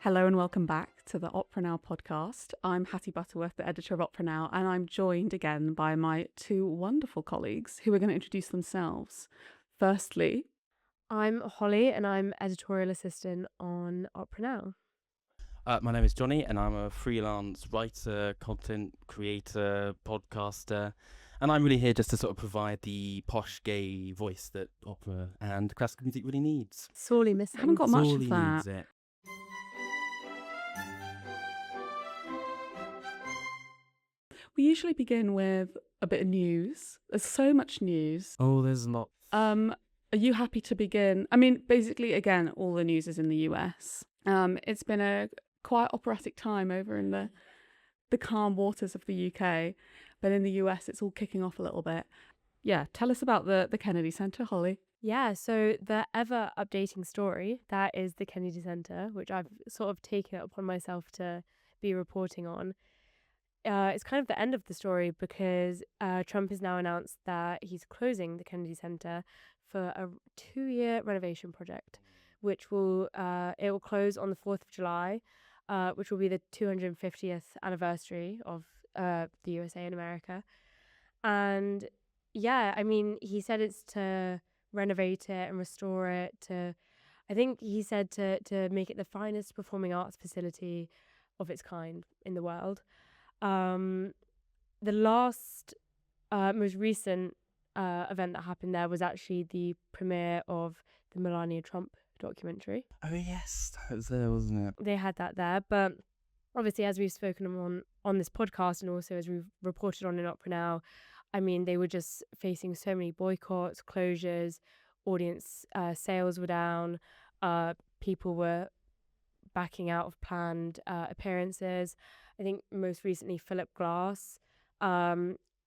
Hello and welcome back to the Opera Now podcast. I'm Hattie Butterworth, the editor of Opera Now, and I'm joined again by my two wonderful colleagues who are going to introduce themselves. Firstly, I'm Holly and I'm editorial assistant on Opera Now. My name is Jonny and I'm a freelance writer, content creator, podcaster, and I'm really here just to sort of provide the posh gay voice that opera and classical music really needs. Sorely missing. I haven't got much Sorely of that. needs it. We usually begin with a bit of news. There's so much news. Oh, there's not. Are you happy to begin? I mean, basically, again, all the news is in the US. It's been a quite operatic time over in the calm waters of the UK, but in the US, it's all kicking off a little bit. Yeah, tell us about the Kennedy Cente, Holly. Yeah, so the ever updating story, that is the Kennedy Cente, which I've sort of taken it upon myself to be reporting on. It's kind of the end of the story because Trump has now announced that he's closing the Kennedy Center for a 2-year renovation project, which will close on the 4th of July, which will be the 250th anniversary of the USA and America. And yeah, I mean, he said it's to renovate it and restore it I think he said to make it the finest performing arts facility of its kind in the world. The last most recent event that happened there was actually the premiere of the Melania Trump documentary. Oh yes, that was there, wasn't it? They had that there, but obviously, as we've spoken on this podcast and also as we've reported on in Opera Now, I mean, they were just facing so many boycotts, closures, audience sales were down, people were backing out of planned appearances. I think most recently Philip Glass,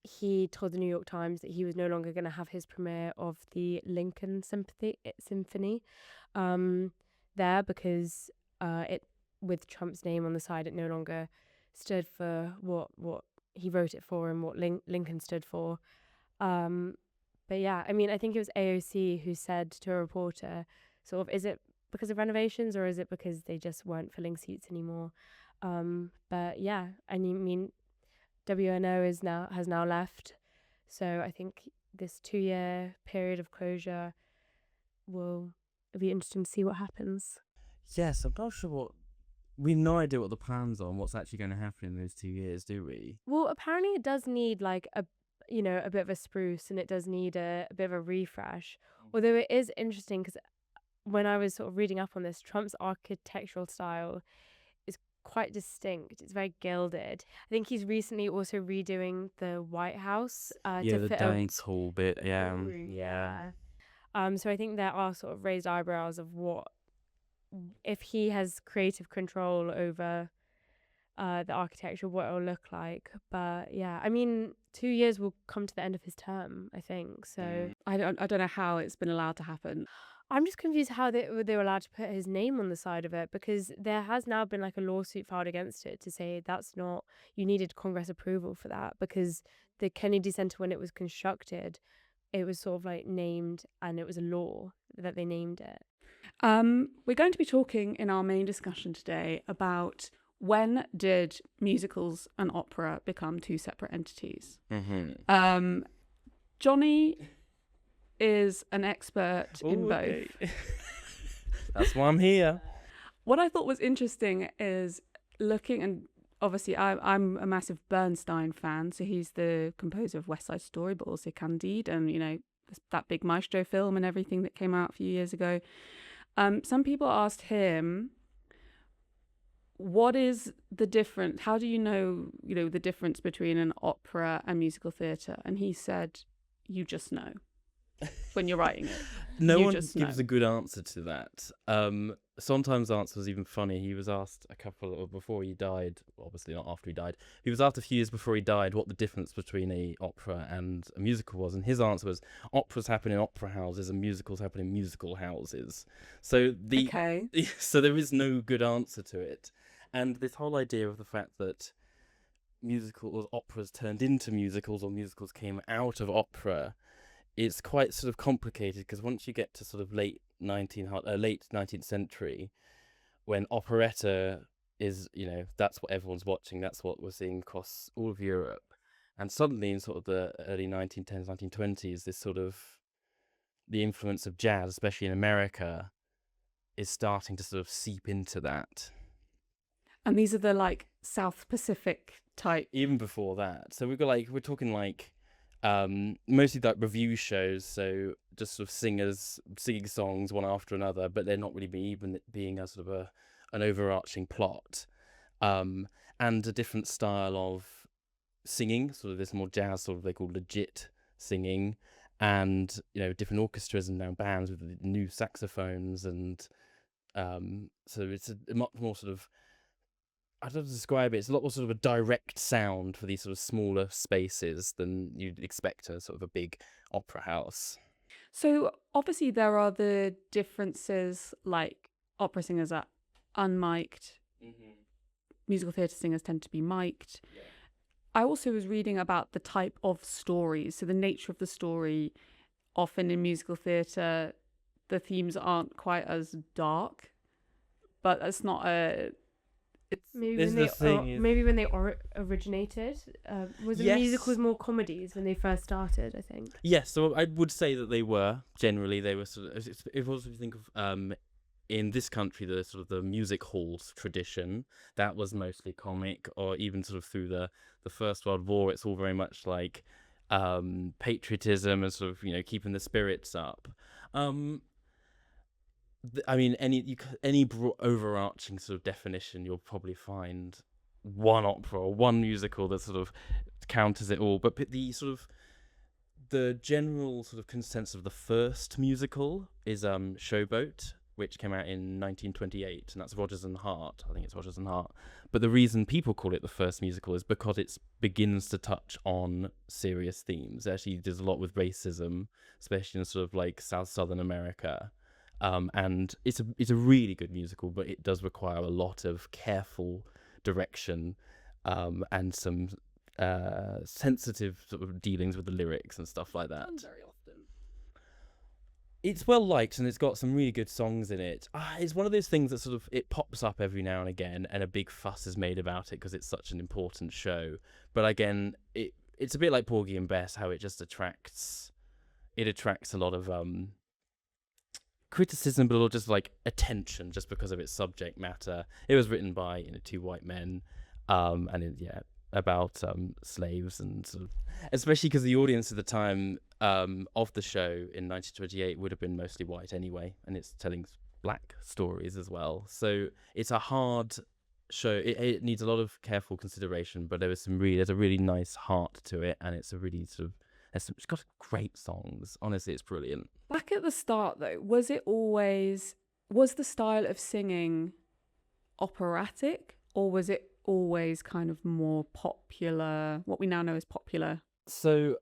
he told the New York Times that he was no longer going to have his premiere of the Lincoln Symphony there because it, with Trump's name on the side, it no longer stood for what he wrote it for and what Lincoln stood for. But yeah, I mean, I think it was AOC who said to a reporter, sort of, is it because of renovations or is it because they just weren't filling seats anymore? But yeah, I mean, WNO has now left, so I think this 2-year period of closure it'll be interesting to see what happens. Yes, I'm not sure we have no idea what the plans are and what's actually going to happen in those 2 years, do we? Well, apparently it does need like a bit of a spruce and it does need a bit of a refresh. Although it is interesting because when I was sort of reading up on this, Trump's architectural style is quite distinct. It's very gilded. I think he's recently also redoing the White House Yeah, to the fit dance hall bit. Yeah. So I think there are sort of raised eyebrows of what if he has creative control over the architecture, what it'll look like. But yeah, I mean, 2 years will come to the end of his term, I think. So I don't know how it's been allowed to happen. I'm just confused how they were allowed to put his name on the side of it, because there has now been like a lawsuit filed against it to say you needed Congress approval for that, because the Kennedy Center, when it was constructed, it was sort of like named and it was a law that they named it. We're going to be talking in our main discussion today about when did musicals and opera become two separate entities. Mm-hmm. Jonny is an expert in both. Okay. That's why I'm here. What I thought was interesting is looking, and obviously I'm a massive Bernstein fan, so he's the composer of West Side Story, but also Candide, and that big Maestro film and everything that came out a few years ago. Some people asked him, what is the difference? How do you know the difference between an opera and musical theatre? And he said, you just know. When you're writing it, no you one just gives know. a good answer to that. Sometimes the answer was even funny. He was asked before he died, obviously not after he died. He was asked a few years before he died what the difference between a opera and a musical was, and his answer was operas happen in opera houses and musicals happen in musical houses. So so there is no good answer to it, and this whole idea of the fact that operas turned into musicals or musicals came out of opera. It's quite sort of complicated because once you get to sort of late 19th century, when operetta is, that's what everyone's watching. That's what we're seeing across all of Europe. And suddenly in sort of the early 1910s, 1920s, this sort of the influence of jazz, especially in America, is starting to sort of seep into that. And these are the like South Pacific type. Even before that. So we're talking like mostly like review shows, so just sort of singers singing songs one after another, but they're not really being a sort of an overarching plot. And a different style of singing, sort of this more jazz, sort of they call legit singing, and different orchestras and now bands with new saxophones, and so it's a much more sort of, I don't know how to describe it. It's a lot more sort of a direct sound for these sort of smaller spaces than you'd expect a sort of a big opera house. So obviously there are the differences, like opera singers are unmiked, musical theatre singers tend to be mic'd. Yeah. I also was reading about the type of stories, so the nature of the story. Often in musical theatre, the themes aren't quite as dark, but that's not a... Maybe when they originated, was it Yes. musicals more comedies when they first started? I think. Yes, so I would say that they were sort of, if also you think of in this country the sort of the music halls tradition, that was mostly comic, or even sort of through the First World War, it's all very much like patriotism and sort of keeping the spirits up. I mean, any overarching sort of definition, you'll probably find one opera or one musical that sort of counters it all. But the sort of the general sort of consensus of the first musical is Showboat, which came out in 1928, and that's Rodgers and Hart. I think it's Rodgers and Hart. But the reason people call it the first musical is because it begins to touch on serious themes. It actually does a lot with racism, especially in sort of like Southern America. And it's a really good musical, but it does require a lot of careful direction and some sensitive sort of dealings with the lyrics and stuff like that. Very often. It's well liked and it's got some really good songs in it. It's one of those things that sort of it pops up every now and again, and a big fuss is made about it because it's such an important show. But again, it's a bit like Porgy and Bess, how it just attracts a lot of criticism, but also just like attention, just because of its subject matter. It was written by two white men, about slaves, and sort of, especially because the audience at the time of the show in 1928 would have been mostly white anyway, and it's telling black stories as well. So it's a hard show. It needs a lot of careful consideration, but there's a really nice heart to it, and it's a really sort of it's got great songs. Honestly, it's brilliant. Back at the start, though, was the style of singing operatic, or was it always kind of more popular, what we now know as popular? So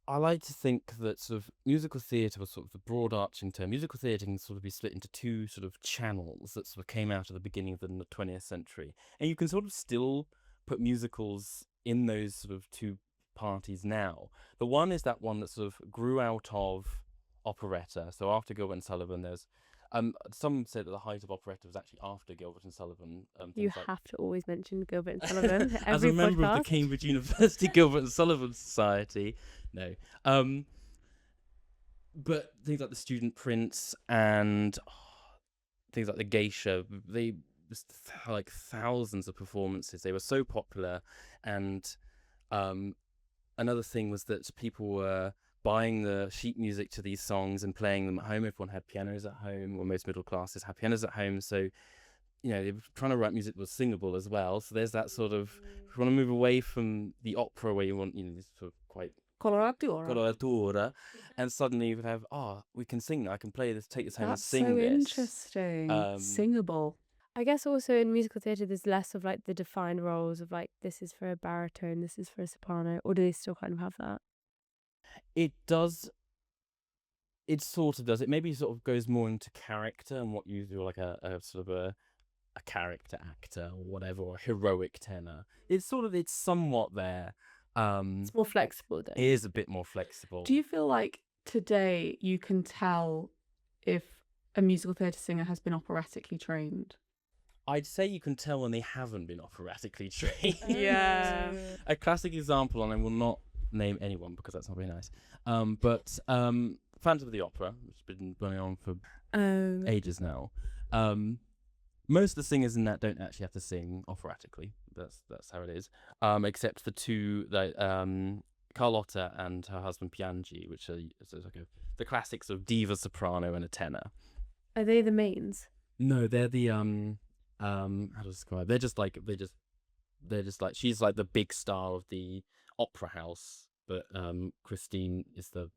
I like to think that sort of musical theatre was sort of the broad arching term. Musical theatre can sort of be split into two sort of channels that sort of came out at the beginning of the 20th century. And you can sort of still put musicals in those sort of two parties now. The one is that one that sort of grew out of operetta. So after Gilbert and Sullivan, there's some say that the height of operetta was actually after Gilbert and Sullivan. You have to always mention Gilbert and Sullivan as a member of the Cambridge University Gilbert and Sullivan Society. No. But things like the Student Prince and things like the Geisha, they just like thousands of performances. They were so popular, and another thing was that people were buying the sheet music to these songs and playing them at home. Everyone had pianos at home, or most middle classes had pianos at home. So, they were trying to write music that was singable as well. So there's that sort of, if you want to move away from the opera where you want, this sort of quite coloratura, and suddenly you would have, we can sing now. I can play this, take this home and sing this. That's so interesting. Singable. I guess also in musical theatre, there's less of like the defined roles of like, this is for a baritone, this is for a soprano, or do they still kind of have that? It does. It sort of does. It maybe sort of goes more into character and what you do, like a sort of a character actor or whatever, or a heroic tenor. It's somewhat there. It's more flexible though. It is a bit more flexible. Do you feel like today you can tell if a musical theatre singer has been operatically trained? I'd say you can tell when they haven't been operatically trained. Yeah. A classic example, and I will not name anyone because that's not very nice. But Phantom of the Opera, which has been going on for ages now. Most of the singers in that don't actually have to sing operatically. That's how it is. Except the two, Carlotta and her husband Piangi, which are the classics of diva, soprano, and a tenor. Are they the mains? No, they're the how to describe? They're just like she's like the big star of the opera house, but Christine is the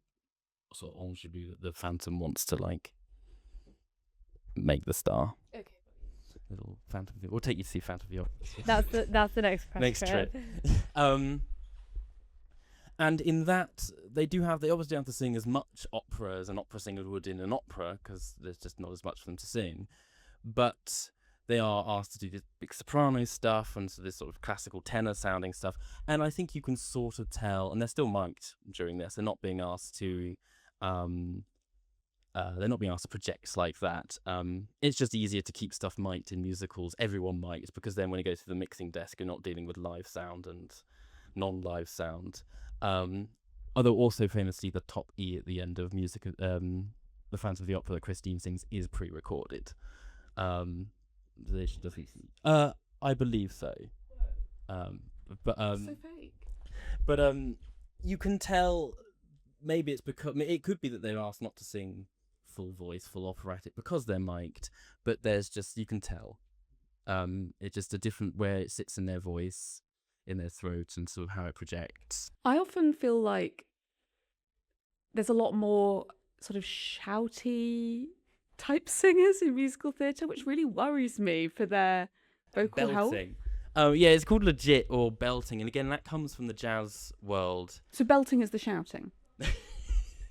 sort of ingenue that the Phantom wants to like make the star. Okay. Little Phantom. We'll take you to see Phantom of the Opera. That's the next press Next trip. And in that, they obviously have to sing as much opera as an opera singer would in an opera, because there's just not as much for them to sing. But they are asked to do this big soprano stuff and so this sort of classical tenor sounding stuff. And I think you can sort of tell, and they're still mic'd during this. They're not being asked to, project like that. It's just easier to keep stuff mic'd in musicals. Everyone mic'd, because then when you go to the mixing desk, you're not dealing with live sound and non-live sound. Although also famously the top E at the end of music, the Phantom of the Opera that Christine sings is pre-recorded. I believe so. So fake. But you can tell. Maybe it's because it could be that they're asked not to sing full voice, full operatic because they're mic'd. But there's just, you can tell. It's just a different where it sits in their voice, in their throat, and sort of how it projects. I often feel like there's a lot more sort of shouty type singers in musical theatre, which really worries me for their vocal health. Belting. Oh yeah, it's called legit or belting, and again that comes from the jazz world. So belting is the shouting.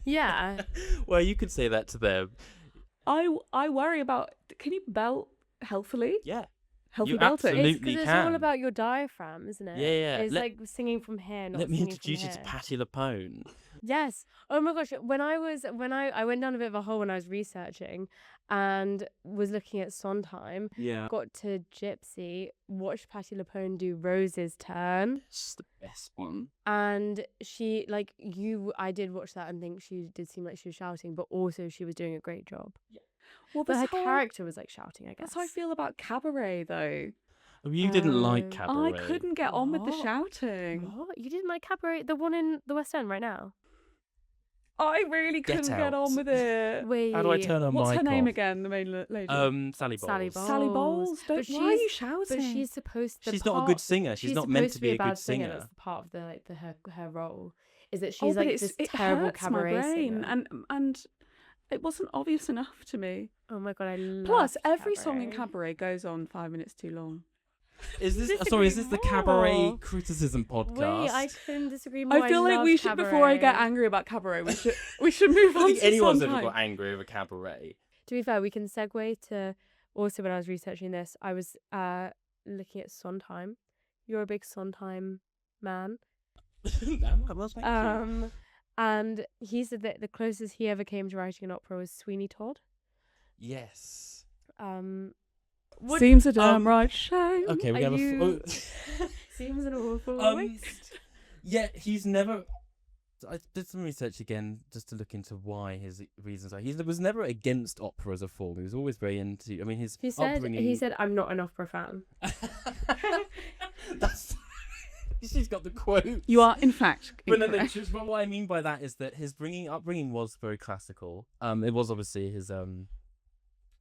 Yeah. Well, you could say that to them. I worry about, can you belt healthily? Yeah. Healthy You belting. absolutely It's can. all about your diaphragm, isn't it? Yeah. It's like singing from here, not Let me singing introduce from you to here. Patti LuPone. Yes. Oh my gosh. When I went down a bit of a hole when I was researching and was looking at Sondheim, Yeah. got to Gypsy, watched Patti LuPone do Rose's Turn. It's the best one. And she, I did watch that and think she did seem like she was shouting, but also she was doing a great job. Yeah. Well, But her character was like shouting, I guess. That's how I feel about Cabaret, though. Oh, you didn't like Cabaret. I couldn't get on with the What? shouting. What? You didn't like Cabaret? The one in the West End right now? I really Get couldn't get out. on with it. Wait. How do I turn her What's mic her name off? again, the main lady? Sally Bowles. Sally Bowles. Sally Bowles. But Why are she's- you shouting? But she's supposed to. She's not a good singer. She's not meant supposed to be a bad good singer. That's the part of her role. Is that Oh, she's but like this terrible hurts my cabaret brain, singer. and it wasn't obvious enough to me. Oh my god, I love. Plus, every song in Cabaret goes on 5 minutes too long. Is this Disagree the more. Cabaret criticism podcast? Wait, I couldn't disagree more. I feel like we should, before I get angry about Cabaret, we should move I on think to anyone's ever Sondheim. got angry over Cabaret. To be fair, we can segue to. Also, when I was researching this, I was looking at Sondheim. You're a big Sondheim man. Well, thank you. And he said that the closest he ever came to writing an opera was Sweeney Todd. Yes. Seems a damn right shame. Okay, we Are have you- Seems an awful waste. Yeah, he's never. I did some research again just to look into why his reasons are. He was never against opera as a form. He was always very into. I mean, his upbringing. He said, "I'm not an opera fan." That's. She's got the quote. You are, in fact, But incorrect. but what I mean by that is that his upbringing was very classical. It was obviously his he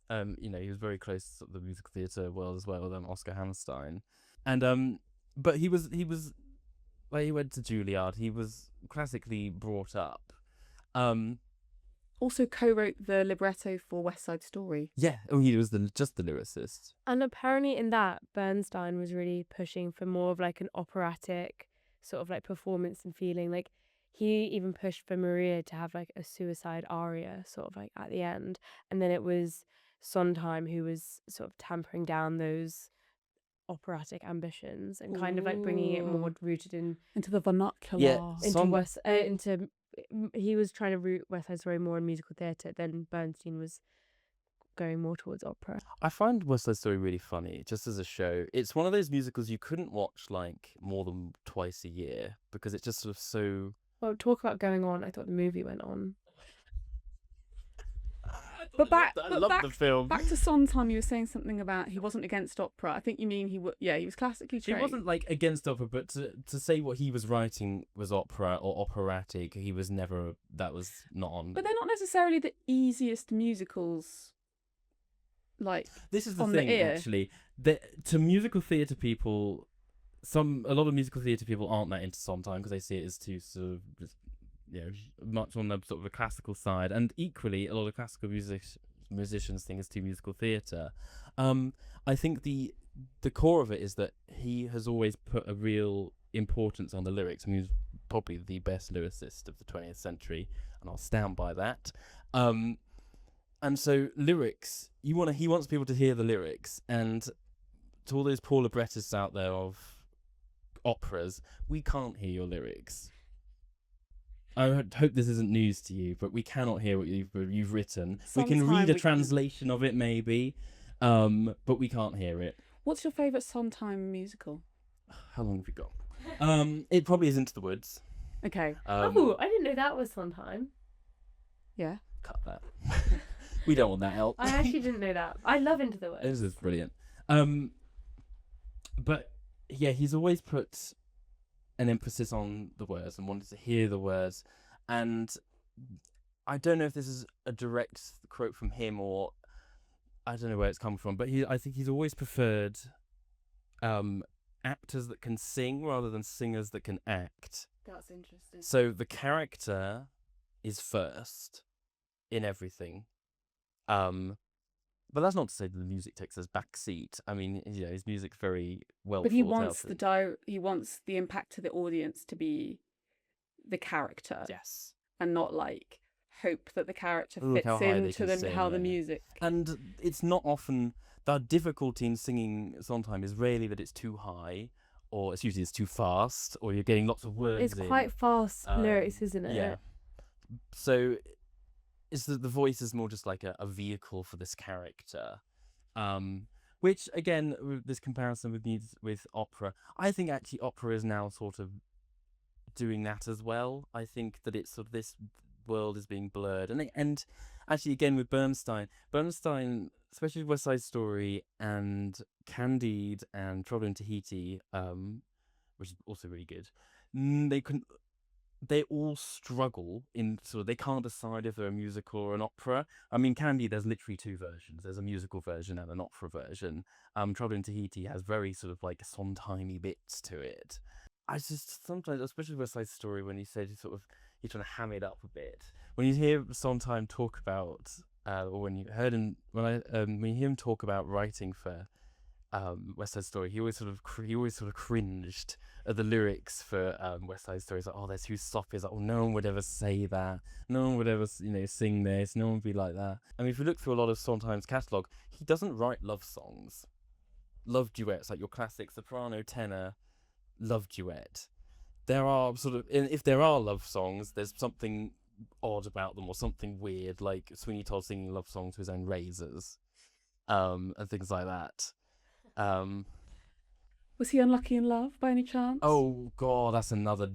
was very close to the musical theatre world as well with Oscar Hammerstein, and but he went to Juilliard. He was classically brought up. Also co-wrote the libretto for West Side Story. Yeah, he was just the lyricist. And apparently, in that, Bernstein was really pushing for more of like an operatic sort of like performance and feeling. Like he even pushed for Maria to have like a suicide aria, sort of like at the end, and then it was Sondheim who was sort of tampering down those operatic ambitions and kind of like bringing it more rooted into the vernacular. Yeah, he was trying to root West Side Story more in musical theatre. Then Bernstein was going more towards opera. I find West Side Story really funny, just as a show. It's one of those musicals you couldn't watch like more than twice a year because it's just sort of so. Well, talk about going on. I thought the movie went on. But I love the film. Back to Sondheim, you were saying something about he wasn't against opera. I think you mean he was classically He trained. wasn't like against opera, but to say what he was writing was opera or operatic, he was never. That was not on. But they're not necessarily the easiest musicals. Like This is the on thing, the ear. actually. To musical theatre people, a lot of musical theatre people aren't that into Sondheim because they see it as too sort of just, much on the sort of the classical side, and equally a lot of classical musicians think it's too musical theatre. I think the core of it is that he has always put a real importance on the lyrics. I mean, he's probably the best lyricist of the 20th century, and I'll stand by that. And so lyrics, he wants people to hear the lyrics, and to all those poor librettists out there of operas, we can't hear your lyrics. I hope this isn't news to you, but we cannot hear what you've written. We can read a translation of it maybe, but we can't hear it. What's your favourite Sondheim musical? How long have we got? It probably is Into the Woods. Okay. I didn't know that was Sondheim. Yeah. Cut that. We don't want that help. I actually didn't know that. I love Into the Woods. This is brilliant. But yeah, he's always put an emphasis on the words and wanted to hear the words. And I don't know if this is a direct quote from him or I don't know where it's come from, but I think he's always preferred actors that can sing rather than singers that can act. That's interesting. So the character is first in everything. But that's not to say that the music takes his back seat. I mean, his music's very well. But he wants he wants the impact to the audience to be the character. Yes. And not like hope that the character Look fits how high they into can sing, how the yeah. music. And it's not often the difficulty in singing Sondheim is rarely that it's too high, or it's usually too fast, or you're getting lots of words. It's quite fast lyrics, isn't it? Yeah. So it's the voice is more just like a vehicle for this character, which again, with this comparison with opera, I think actually opera is now sort of doing that as well. I think that it's sort of this world is being blurred, and actually again with Bernstein, especially with West Side Story and Candide and Trouble in Tahiti, which is also really good. They all struggle in sort of, they can't decide if they're a musical or an opera. I mean, Candide, there's literally two versions. There's a musical version and an opera version. Trouble in Tahiti has very sort of like Sondheim-y bits to it. I just sometimes, especially West Side Story, when you said you're trying to ham it up a bit. When you hear Sondheim talk about, or when you hear him talk about writing for West Side Story, he always sort of cringed at the lyrics for West Side Story. He's like, oh, they're too soppy. He's like, oh, no one would ever say that. No one would ever, sing this. No one would be like that. I mean, if you look through a lot of Sondheim's catalogue, he doesn't write love songs, love duets, like your classic soprano, tenor, love duet. There are if there are love songs, there's something odd about them or something weird, like Sweeney Todd singing love songs to his own razors, and things like that. Was he unlucky in love by any chance? Oh God, that's another.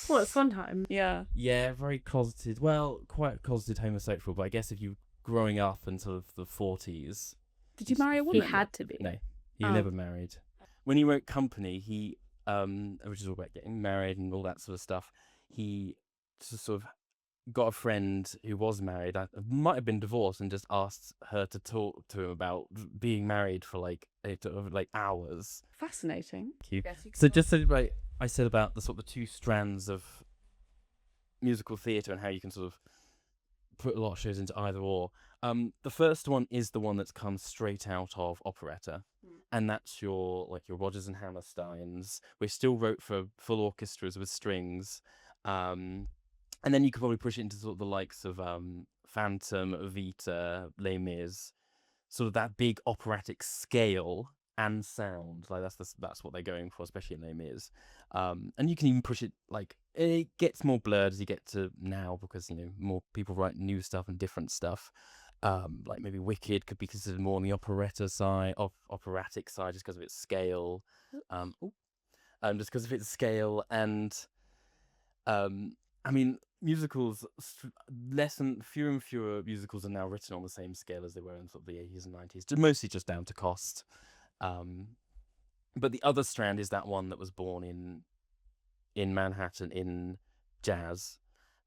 What, Sondheim? Yeah. Yeah, very closeted. Well, quite closeted homosexual. But I guess if you growing up until the 40s. Did you marry a He woman? had to be. No, he never married. When he wrote Company, he which is all about getting married and all that sort of stuff. He sort of got a friend who was married, might have been divorced, and just asked her to talk to him about being married for like hours. Fascinating. Thank you. Yes, you So can- just so I said about the sort of two strands of musical theatre and how you can sort of put a lot of shows into either or. The first one is the one that's come straight out of operetta, and that's your Rodgers and Hammersteins, which still wrote for full orchestras with strings. And then you could probably push it into sort of the likes of Phantom, Evita, Les Mis, sort of that big operatic scale and sound. Like that's what they're going for, especially in Les Mis. And you can even push it, like it gets more blurred as you get to now because more people write new stuff and different stuff. like maybe Wicked could be considered more on the operetta side, operatic side, just because of its scale. Just because of its scale, and I mean, musicals, fewer and fewer musicals are now written on the same scale as they were in sort of the 80s and 90s, mostly just down to cost. But the other strand is that one that was born in Manhattan in jazz,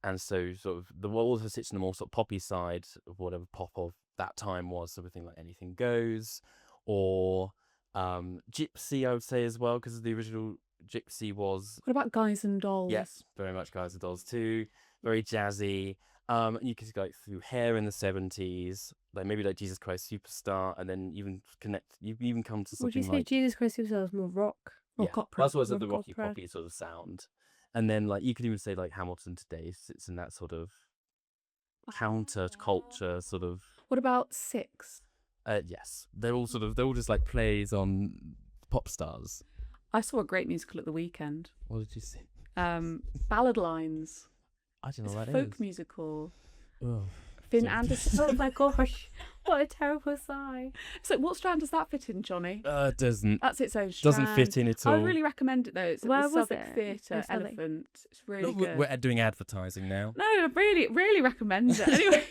and so sort of the also sits in the more sort of poppy side of whatever pop of that time was, so everything like Anything Goes, or Gypsy, I would say as well, because the original Gypsy was... What about Guys and Dolls? Yes, very much Guys and Dolls too. Very jazzy. And you could go like through Hair in the 70s, like maybe like Jesus Christ Superstar, and then even you even come to something Would you say like... Jesus Christ Superstar is more rock? Rock opera. Well, that's what the Rock rocky opera. poppy sort of sound. And then like you could even say like Hamilton Today sits in that sort of counter culture sort of... What about Six? Yes, they're all just like plays on pop stars. I saw a great musical at the weekend. What did you see? Ballad Lines. I don't know It's what a that folk is. musical. Oh. Finn Sorry. Anderson. Oh my gosh, what a terrible sigh. So what strand does that fit in, Johnny? It doesn't. That's its own strand. Doesn't fit in at all. I would really recommend it though. It's at Where the was Southwark it? Theatre, Oh, Southwark. Elephant. It's really Look, good. we're doing advertising now. No, I really recommend it. Anyway.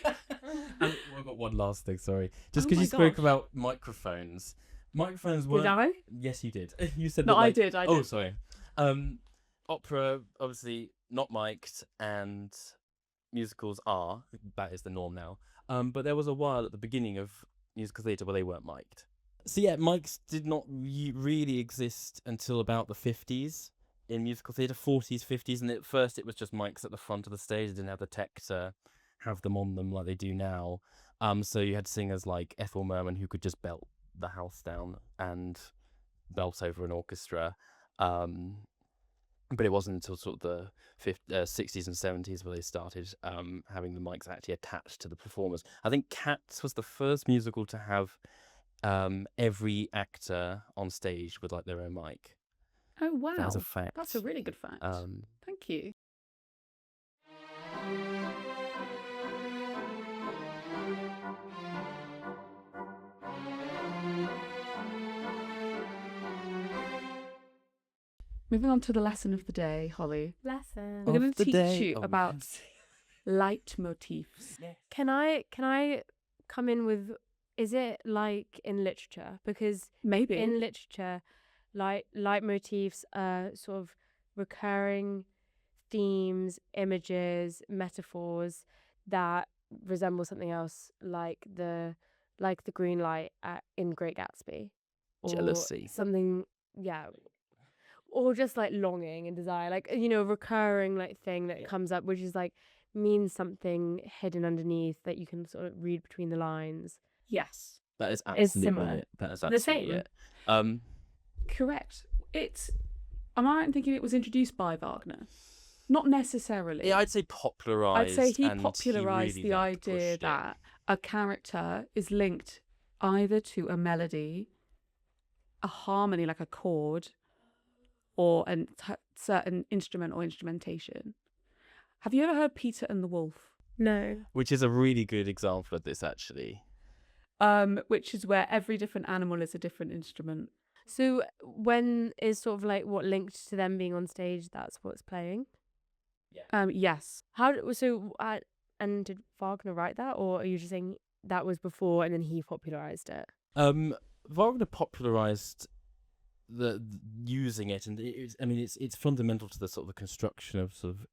I've got one last thing, sorry. Just Oh because my you spoke gosh. about microphones. Microphones were... Did I? Yes, you did. You said No, that, like... I did. Oh, sorry. Opera, obviously, not mic'd, and musicals are. That is the norm now. But there was a while at the beginning of musical theatre where they weren't mic'd. So yeah, mics did not really exist until about the 50s in musical theatre, 40s, 50s, and at first it was just mics at the front of the stage. They didn't have the tech to have them on them like they do now. So you had singers like Ethel Merman who could just belt the house down and belt over an orchestra. But it wasn't until sort of the 60s and 70s where they started having the mics actually attached to the performers. I think Cats was the first musical to have every actor on stage with like their own mic. Oh wow. That's a fact. That's a really good fact. Thank you. Moving on to the lesson of the day, Holly. Lesson. We're going Of to the teach day. you Oh, about yes. leitmotifs. Can I come in with, is it like in literature? Because Maybe. in literature, leitmotifs are sort of recurring themes, images, metaphors that resemble something else, like the green light in Great Gatsby, or Jealousy. something, yeah, or just like longing and desire, like, you know, a recurring like thing that comes up, which is like means something hidden underneath that you can sort of read between the lines. Yes. That is It's absolutely similar. it. That is The absolutely same. it. Correct. Am I right in thinking it was introduced by Wagner? Not necessarily. Yeah, I'd say popularised. I'd say he and popularised really, the like, pushed idea it. that a character is linked either to a melody, a harmony like a chord, or a certain instrument or instrumentation. Have you ever heard Peter and the Wolf? No. Which is a really good example of this, actually. Which is where every different animal is a different instrument. So when is sort of like what linked to them being on stage, that's what's playing? Yes. And did Wagner write that, or are you just saying that was before and then he popularised it? Wagner popularised the using it, and it's fundamental to the sort of the construction of sort of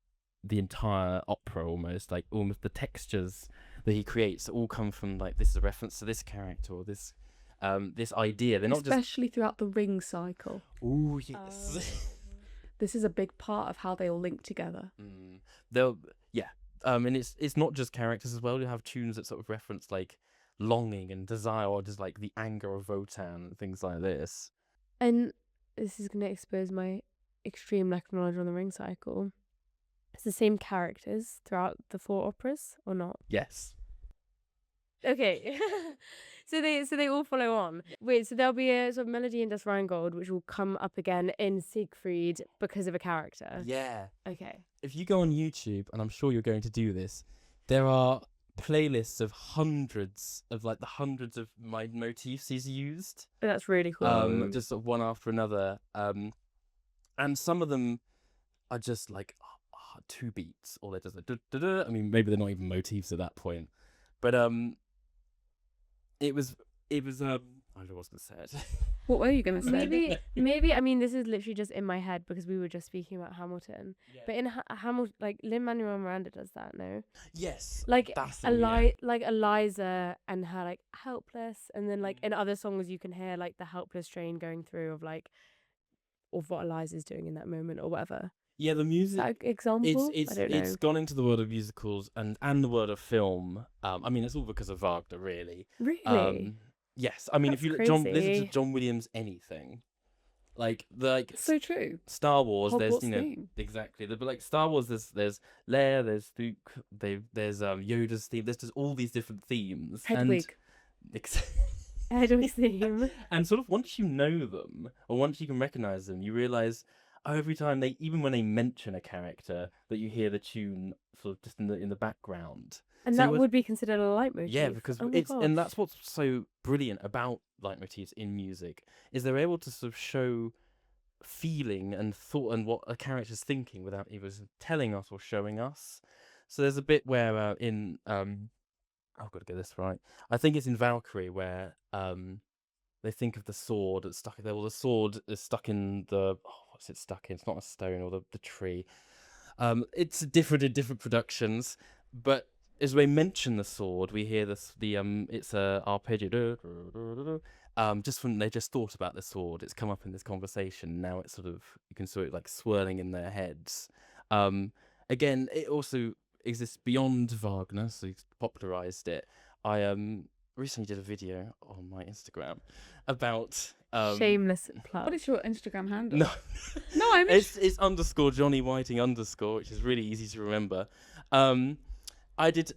the entire opera, almost the textures that he creates all come from like, this is a reference to this character or this idea. They're not Especially throughout the Ring cycle. Oh yes. This is a big part of how they all link together. And it's not just characters as well. You have tunes that sort of reference like longing and desire, or just like the anger of Wotan and things like this. And this is going to expose my extreme lack of knowledge on the Ring cycle. It's the same characters throughout the 4 operas, or not? Yes. Okay. So they all follow on. Wait, so there'll be a sort of melody in Das Rheingold which will come up again in Siegfried because of a character. Yeah. Okay. If you go on YouTube, and I'm sure you're going to do this, there are playlists of hundreds of my motifs he's used. That's really cool. Just sort of one after another. And some of them are just like 2 beats, or they're just like I mean, maybe they're not even motifs at that point, but it was I don't know what I was gonna say it. What were you gonna say? Maybe I mean, this is literally just in my head because we were just speaking about Hamilton. But in Hamilton, like Lin-Manuel Miranda does that, no? Yes, Like that's like Eliza and her like Helpless, and then like in other songs you can hear like the Helpless train going through of what Eliza's doing in that moment or whatever. Yeah, the music. Is that example? It's I don't know. it's gone into the world of musicals and the world of film. I mean, it's all because of Wagner, really. Really? Yes, I mean, That's if you listen to crazy. John Williams, anything like So true. Star Wars, there's Hogwarts theme. exactly. But like Star Wars, there's Leia, there's Luke, there's Yoda's theme. There's just all these different themes. Hedwig. Hedwig's theme. And sort of once you know them, or once you can recognize them, you realize every time even when they mention a character, that you hear the tune sort of just in the background. And So that would be considered a leitmotif. Yeah, because and that's what's so brilliant about leitmotifs in music, is they're able to sort of show feeling and thought and what a character's thinking without either telling us or showing us. So there's a bit where I've got to get this right. I think it's in Valkyrie where they think of the sword that's stuck there. Well, the sword is stuck in what's it stuck in? It's not a stone or the tree. It's different in different productions, but as we mention the sword, we hear it's a arpeggio. Just when they just thought about the sword, it's come up in this conversation. Now it's sort of, you can sort of like swirling in their heads. Again, it also exists beyond Wagner, so he's popularized it. I recently did a video on my Instagram about shameless plug. What is your Instagram handle? No, I mean it's _ Jonny Whiting _ which is really easy to remember. I did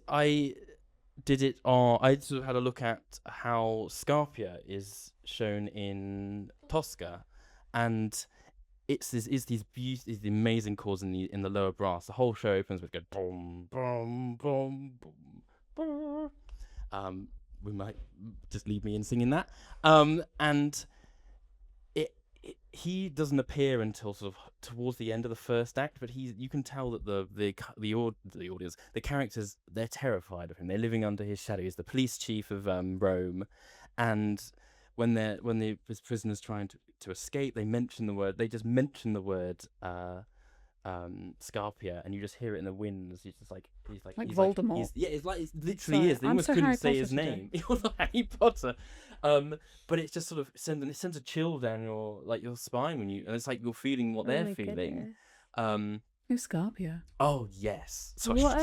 it on. I sort of had a look at how Scarpia is shown in Tosca, and it's these amazing chords in the lower brass. The whole show opens with go boom boom boom boom boom. We might just leave me in singing that. And he doesn't appear until sort of towards the end of the first act, but you can tell that the audience, the characters, they're terrified of him. They're living under his shadow. He's the police chief of Rome, and when the prisoners trying to escape, they just mention the word Scarpia, and you just hear it in the winds. He's like Voldemort. It literally is. They almost couldn't say his name. He was like Harry Potter. But it's just sort of sends a chill down your spine and it's like you're feeling what they're feeling. Who's Scarpia? Oh yes. Sorry. What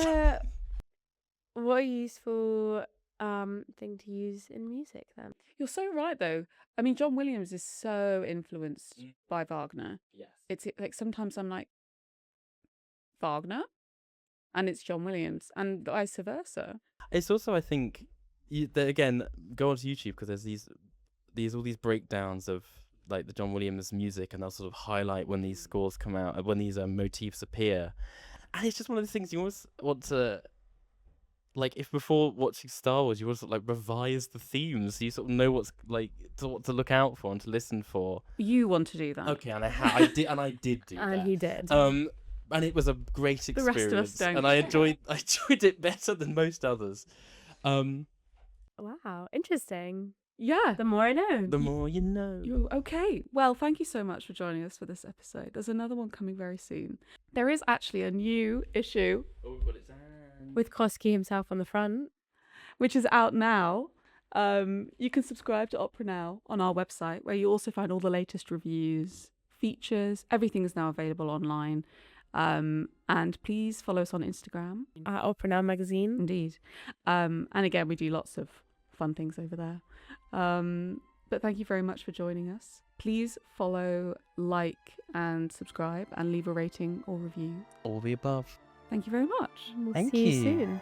a useful thing to use in music then. You're so right though. I mean, John Williams is so influenced by Wagner. Yes. It's like sometimes I'm like, Wagner, and it's John Williams, and vice versa. It's also, I think, again, go onto YouTube because there's all these breakdowns of like the John Williams music, and they'll sort of highlight when these scores come out, when these motifs appear, and it's just one of the things you always want to, like, if before watching Star Wars, you want to like revise the themes, so you sort of know what to look out for and to listen for. You want to do that, okay? And I did do that, and he did. And it was a great experience. The rest of us don't. And I enjoyed it better than most others. Wow, interesting. Yeah. The more I know. The more you know. Okay. Well, thank you so much for joining us for this episode. There's another one coming very soon. There is actually a new issue. Oh, well, it's with Koski himself on the front, which is out now. You can subscribe to Opera Now on our website, where you also find all the latest reviews, features. Everything is now available online. And please follow us on Instagram at Opera Now Magazine. Indeed. And again, we do lots of fun things over there. But thank you very much for joining us. Please follow, like, and subscribe, and leave a rating or review. All the above. Thank you very much. We'll see you soon.